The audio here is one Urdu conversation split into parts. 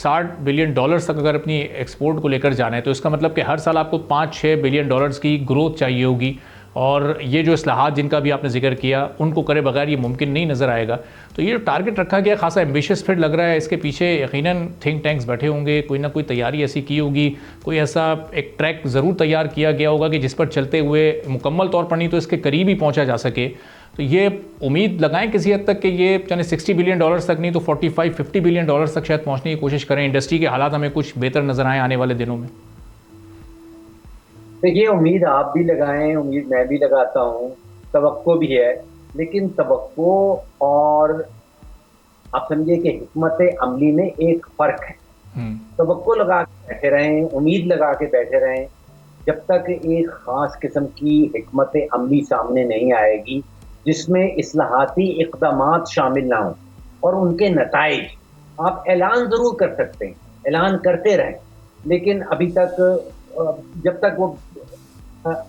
$60 بلین تک اگر اپنی ایکسپورٹ کو لے کر جانا ہے تو اس کا مطلب کہ ہر سال آپ کو $5-6 بلین کی گروتھ چاہیے ہوگی، اور یہ جو اصلاحات جن کا بھی آپ نے ذکر کیا ان کو کرے بغیر یہ ممکن نہیں نظر آئے گا. تو یہ جو ٹارگٹ رکھا گیا خاصا ایمبیشس پھر لگ رہا ہے، اس کے پیچھے یقیناً تھنک ٹینکس بیٹھے ہوں گے، کوئی نہ کوئی تیاری ایسی کی ہوگی، کوئی ایسا ایک ٹریک ضرور تیار کیا گیا ہوگا کہ جس پر چلتے ہوئے مکمل طور پر نہیں تو اس کے قریب ہی پہنچا جا سکے. تو یہ امید لگائیں کسی حد تک کہ یہ چاہے $60 بلین تک نہیں تو $45-50 بلین تک شاید پہنچنے کی کوشش کریں، انڈسٹری کے حالات ہمیں کچھ بہتر نظر آئیں آنے والے دنوں میں. دیکھیے، امید آپ بھی لگائیں، امید میں بھی لگاتا ہوں، توقع بھی ہے، لیکن توقع اور آپ سمجھے کہ حکمت عملی میں ایک فرق ہے. توقع لگا کے بیٹھے رہیں، امید لگا کے بیٹھے رہیں، جب تک ایک خاص قسم کی حکمت عملی سامنے نہیں آئے گی جس میں اصلاحاتی اقدامات شامل نہ ہوں اور ان کے نتائج. آپ اعلان ضرور کر سکتے ہیں، اعلان کرتے رہیں، لیکن ابھی تک جب تک وہ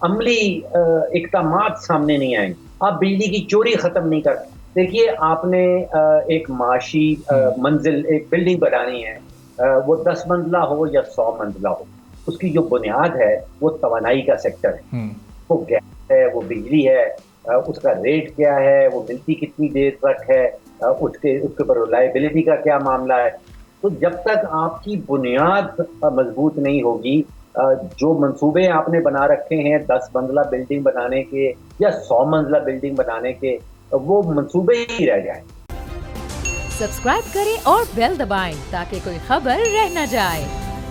عملی اقدامات سامنے نہیں آئیں آپ بجلی کی چوری ختم نہیں کر. دیکھیے، آپ نے ایک معاشی منزل، ایک بلڈنگ بنانی ہے، وہ 10 منزلہ ہو یا 100 منزلہ ہو، اس کی جو بنیاد ہے وہ توانائی کا سیکٹر ہے. وہ گیس ہے، وہ بجلی ہے، اس کا ریٹ کیا ہے، وہ ملتی کتنی دیر تک ہے، اس کے اوپر ریلائبلٹی کا کیا معاملہ ہے. تو جب تک آپ کی بنیاد مضبوط نہیں ہوگی، جو منصوبے آپ نے بنا رکھے ہیں 10 منزلہ بلڈنگ بنانے کے یا 100 منزلہ بلڈنگ بنانے کے، وہ منصوبے ہی رہ جائیں. سبسکرائب کریں اور بیل دبائیں تاکہ کوئی خبر رہ نہ جائے.